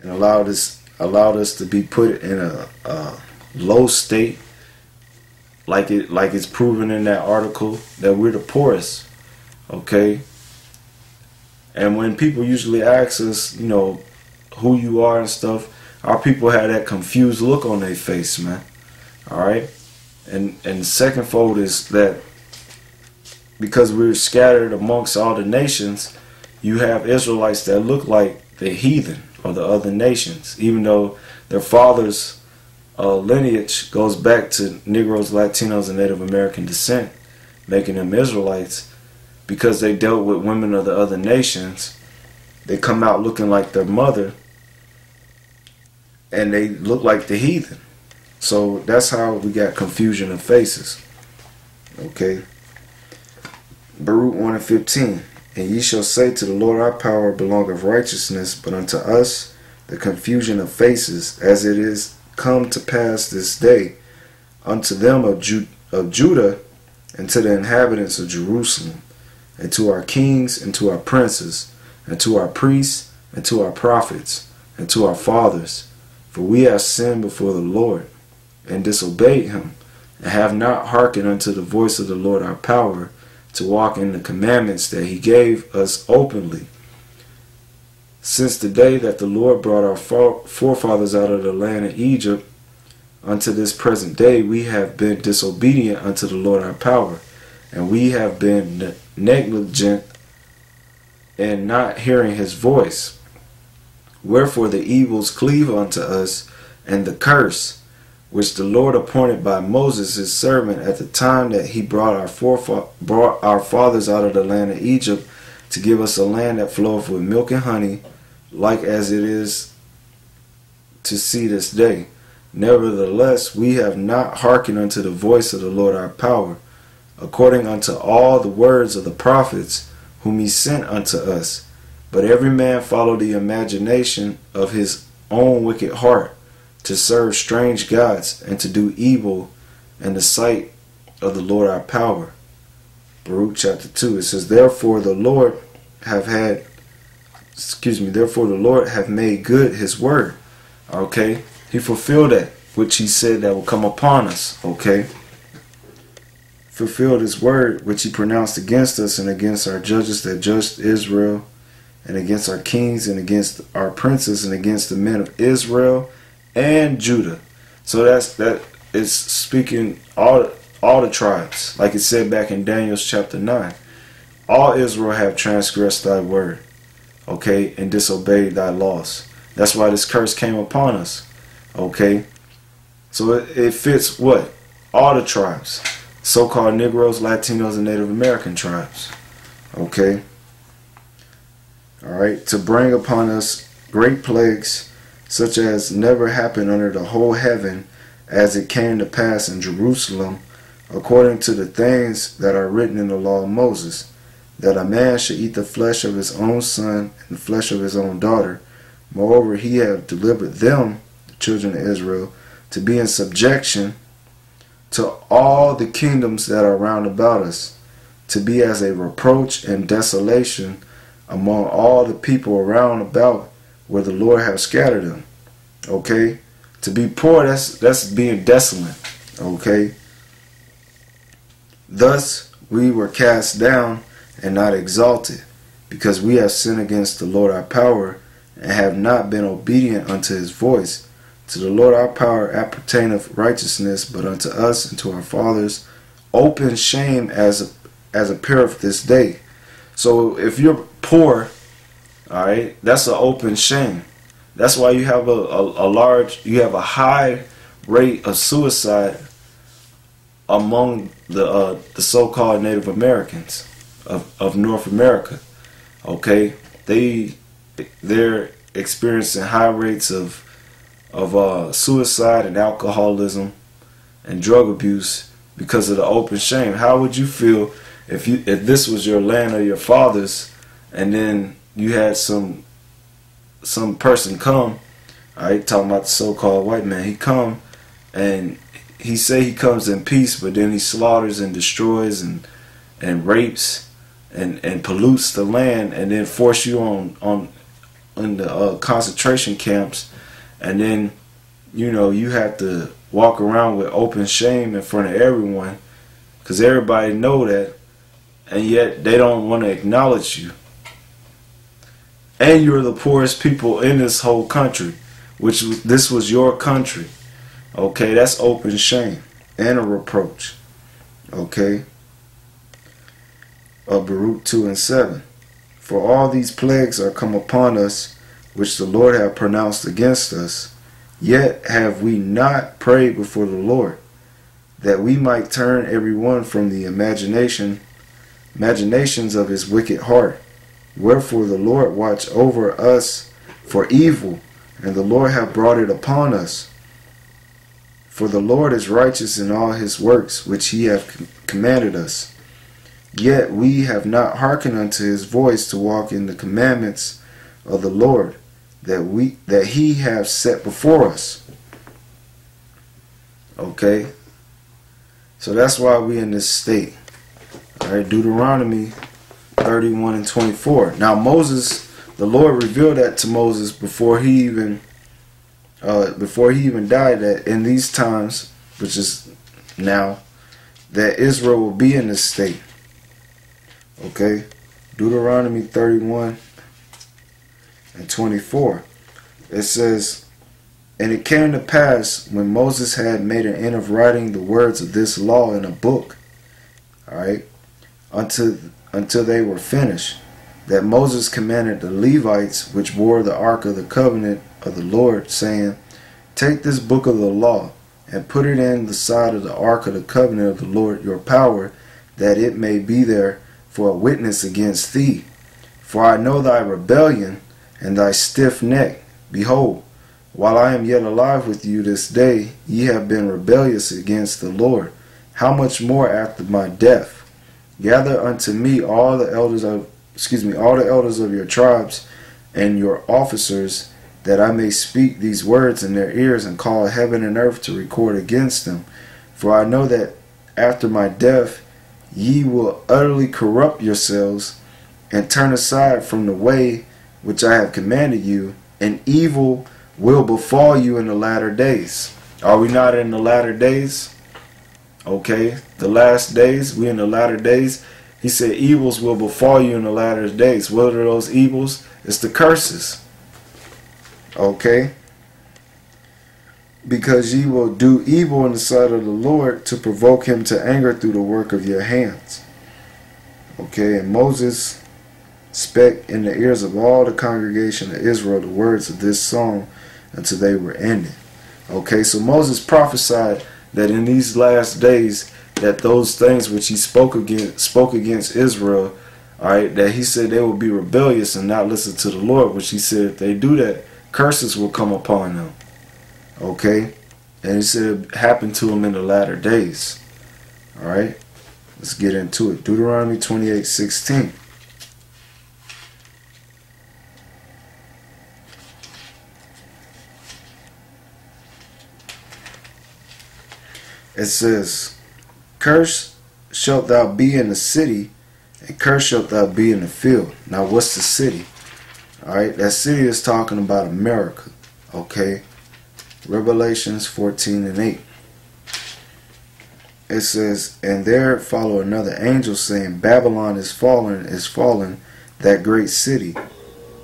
and allowed us to be put in a low state, like it's proven in that article, that we're the poorest. Okay. And when people usually ask us, you know, who you are and stuff, our people have that confused look on their face, man. All right. And the second fold is that because we're scattered amongst all the nations, you have Israelites that look like the heathen or the other nations, even though their fathers' lineage goes back to Negros, Latinos, and Native American descent, making them Israelites. Because they dealt with women of the other nations, they come out looking like their mother, and they look like the heathen. So that's how we got confusion of faces. Okay. Baruch 1:15. And ye shall say to the Lord, our power belongeth righteousness, but unto us the confusion of faces, as it is come to pass this day, unto them of Judah, and to the inhabitants of Jerusalem, and to our kings, and to our princes, and to our priests, and to our prophets, and to our fathers. For we have sinned before the Lord, and disobeyed him, and have not hearkened unto the voice of the Lord our power, to walk in the commandments that he gave us openly. Since the day that the Lord brought our forefathers out of the land of Egypt, unto this present day, we have been disobedient unto the Lord our power, and we have been negligent in not hearing his voice. Wherefore the evils cleave unto us, and the curse, which the Lord appointed by Moses his servant at the time that he brought our fathers out of the land of Egypt, to give us a land that floweth with milk and honey, like as it is to see this day. Nevertheless, we have not hearkened unto the voice of the Lord our power, according unto all the words of the prophets whom he sent unto us. But every man followed the imagination of his own wicked heart, to serve strange gods, and to do evil in the sight of the Lord our power. Baruch chapter 2. It says, therefore the Lord have made good his word. Okay. He fulfilled that which he said that will come upon us. Okay. Fulfilled his word which he pronounced against us, and against our judges that judged Israel, and against our kings, and against our princes, and against the men of Israel and Judah. So that is speaking all the tribes, like it said back in Daniel chapter 9. All Israel have transgressed thy word, okay, and disobeyed thy laws. That's why this curse came upon us. Okay. So it fits what? All the tribes. So-called Negros, Latinos, and Native American tribes. Okay. Alright. To bring upon us great plagues, such as never happened under the whole heaven, as it came to pass in Jerusalem, according to the things that are written in the law of Moses, that a man should eat the flesh of his own son, and the flesh of his own daughter. Moreover, he hath delivered them, the children of Israel, to be in subjection to all the kingdoms that are round about us, to be as a reproach and desolation among all the people around about, where the Lord have scattered them. Okay. To be poor, that's being desolate. Okay. Thus we were cast down and not exalted, because we have sinned against the Lord our power, and have not been obedient unto his voice. To the Lord our power appertaineth righteousness, but unto us and to our fathers open shame as appeareth this day. So if you're poor, alright, that's an open shame. That's why you have a high rate of suicide among the so-called Native Americans of North America. Okay, they're experiencing high rates of suicide and alcoholism and drug abuse because of the open shame. How would you feel if this was your land or your fathers, and then you had some person come, alright, talking about the so-called white man, he come and he say he comes in peace, but then he slaughters and destroys and rapes and pollutes the land, and then force you on concentration camps, and then you have to walk around with open shame in front of everyone, because everybody know that, and yet they don't want to acknowledge you. And you're the poorest people in this whole country, which this was your country. Okay, that's open shame and a reproach. Okay. Baruch 2:7. For all these plagues are come upon us, which the Lord hath pronounced against us, yet have we not prayed before the Lord, that we might turn every one from the imaginations of his wicked heart. Wherefore the Lord watched over us for evil, and the Lord hath brought it upon us. For the Lord is righteous in all his works, which he hath commanded us. Yet we have not hearkened unto his voice to walk in the commandments of the Lord, that he hath set before us. Okay, so that's why we in this state. All right, Deuteronomy 31:24. Now Moses, the Lord revealed that to Moses before he even died, that in these times, which is now, that Israel will be in this state. Okay, Deuteronomy 31:24. It says, and it came to pass, when Moses had made an end of writing the words of this law in a book, all right, until they were finished, that Moses commanded the Levites, which bore the ark of the covenant of the Lord, saying, take this book of the law, and put it in the side of the ark of the covenant of the Lord your power, that it may be there for a witness against thee. For I know thy rebellion and thy stiff neck. Behold, while I am yet alive with you this day, ye have been rebellious against the Lord. How much more after my death? Gather unto me all the elders of your tribes and your officers, that I may speak these words in their ears, and call heaven and earth to record against them. For I know that after my death ye will utterly corrupt yourselves, and turn aside from the way which I have commanded you, and evil will befall you in the latter days. Are we not in the latter days? Okay, the last days, we in the latter days. He said evils will befall you in the latter days. What are those evils? It's the curses. Okay, because ye will do evil in the sight of the Lord, to provoke him to anger through the work of your hands. Okay, and Moses spake in the ears of all the congregation of Israel the words of this song until they were ended. Okay, so Moses prophesied that in these last days, that those things which he spoke against Israel, all right, that he said they will be rebellious and not listen to the Lord, which he said if they do that, curses will come upon them. Okay, and he said it happened to them in the latter days. All right, let's get into it. Deuteronomy 28:16. It says, cursed shalt thou be in the city, and cursed shalt thou be in the field. Now what's the city? Alright, that city is talking about America. Okay, Revelations 14:8. It says, and there followed another angel, saying, Babylon is fallen, that great city,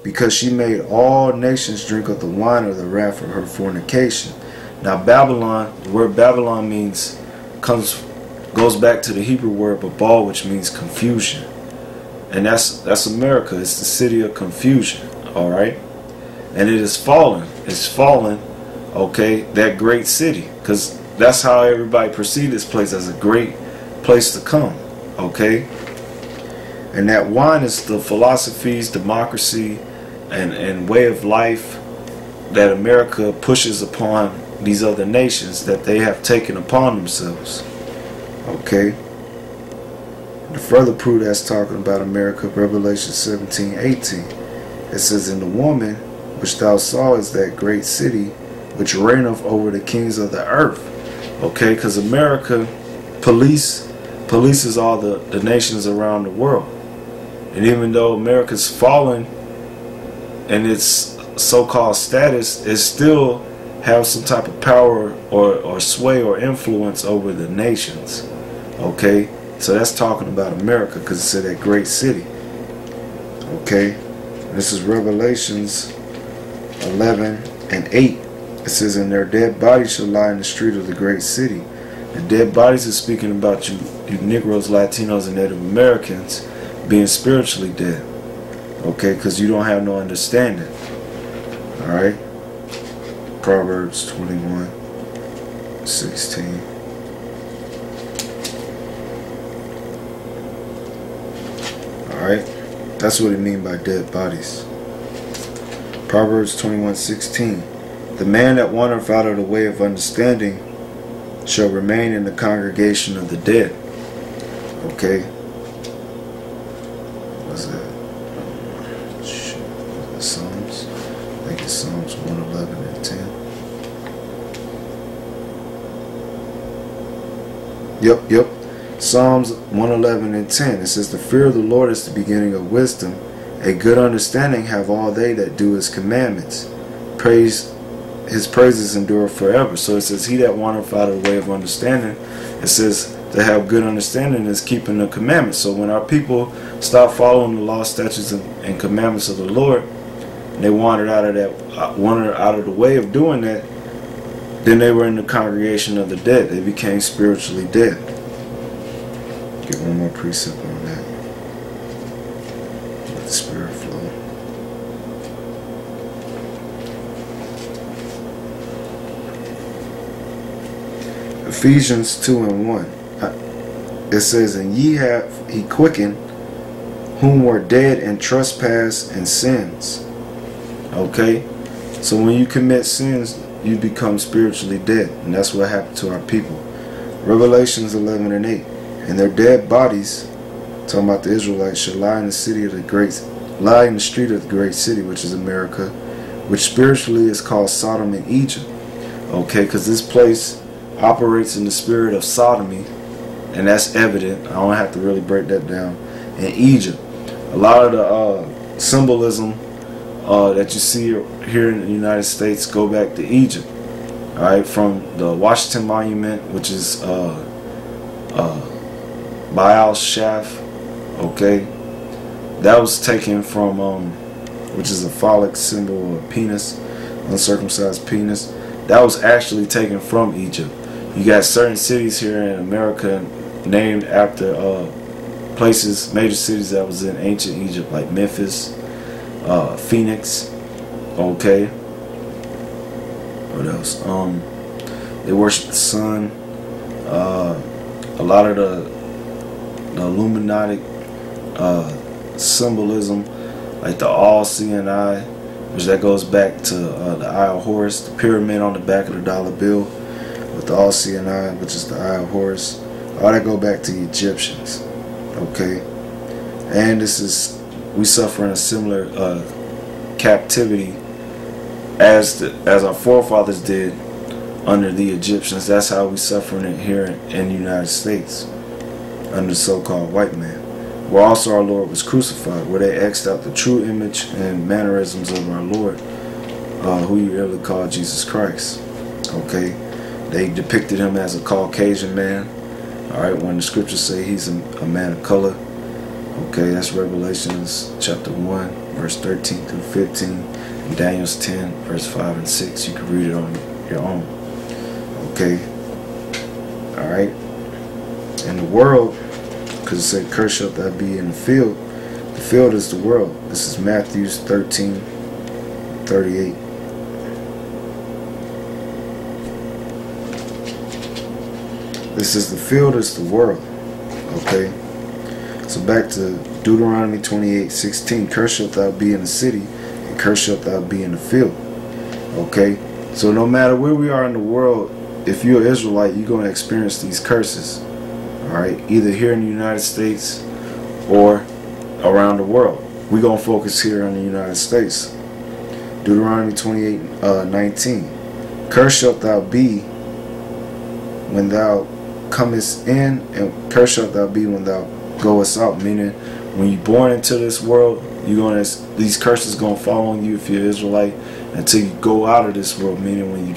because she made all nations drink of the wine of the wrath of her fornication. Now Babylon, the word Babylon goes back to the Hebrew word babal, which means confusion. And that's America. It's the city of confusion. Alright? And it is fallen. It's fallen, okay, that great city. Because that's how everybody perceived this place, as a great place to come. Okay? And that wine is the philosophies, democracy, and way of life that America pushes upon these other nations, that they have taken upon themselves. Okay, to further prove that's talking about America, Revelation 17:18, it says, and the woman which thou sawest, that great city, which reigneth over the kings of the earth. Okay, because America polices all the nations around the world. And even though America's fallen and it's so-called status is still have some type of power or sway or influence over the nations. Okay, so that's talking about America, because it said that great city. Okay, this is Revelations 11:8. It says, and their dead bodies shall lie in the street of the great city. The dead bodies is speaking about you Negros, Latinos, and Native Americans being spiritually dead. Okay, because you don't have no understanding. Alright, Proverbs 21:16. Alright, that's what it means by dead bodies. Proverbs 21:16. The man that wandereth out of the way of understanding shall remain in the congregation of the dead. Okay. What's that? Psalms? I think it's Psalms 111:10. Yep. Psalms 111:10. It says, the fear of the Lord is the beginning of wisdom. A good understanding have all they that do his commandments. His praises endure forever. So it says, he that wandereth out of the way of understanding, it says to have good understanding is keeping the commandments. So when our people stop following the law, statutes, and commandments of the Lord, and they wandered out of the way of doing that, then they were in the congregation of the dead. They became spiritually dead. Get one more precept on that. Let the Spirit flow. Ephesians 2:1. It says, and ye have he quickened whom were dead in trespass and sins. Okay, so when you commit sins, you become spiritually dead, and that's what happened to our people. Revelations 11:8. And their dead bodies, talking about the Israelites, shall lie in the street of the great city, which is America, which spiritually is called Sodom and Egypt. Okay, because this place operates in the spirit of sodomy, and that's evident. I don't have to really break that down. In Egypt, a lot of the symbolism that you see here in the United States go back to Egypt. All right, from the Washington Monument, which is Baal Shaf. Okay, that was taken from which is a phallic symbol of penis, uncircumcised penis. That was actually taken from Egypt. You got certain cities here in America named after places, major cities that was in ancient Egypt, like Memphis, Phoenix. Okay, what else? They worship the sun. A lot of the Illuminati symbolism, like the all-seeing eye, which that goes back to the Eye of Horus, the pyramid on the back of the dollar bill with the all-seeing eye, which is the Eye of Horus. All that go back to the Egyptians. Okay, and we suffer in a similar captivity as our forefathers did under the Egyptians. That's how we suffering it here in the United States under the so-called white man, where also our Lord was crucified, where they X'd out the true image and mannerisms of our Lord, who you really call Jesus Christ. Okay, they depicted him as a Caucasian man. Alright, when the scriptures say he's a man of color. Okay, that's Revelations chapter 1, verse 13 through 15, and Daniel's 10, verse 5 and 6. You can read it on your own. Okay, alright. In the world, because it said, cursed shalt thou be in the field. The field is the world. This is Matthew 13:38. This is the field is the world. Okay. So back to Deuteronomy 28:16. Cursed shalt thou be in the city, and cursed shalt thou be in the field. Okay. So no matter where we are in the world, if you're an Israelite, you're going to experience these curses. Alright. Either here in the United States or around the world. We're going to focus here on the United States. Deuteronomy 28:19. Cursed shalt thou be when thou comest in, and cursed shalt thou be when thou goest out. Meaning, when you're born into this world, These curses gonna fall on you if you're Israelite until you go out of this world. Meaning when you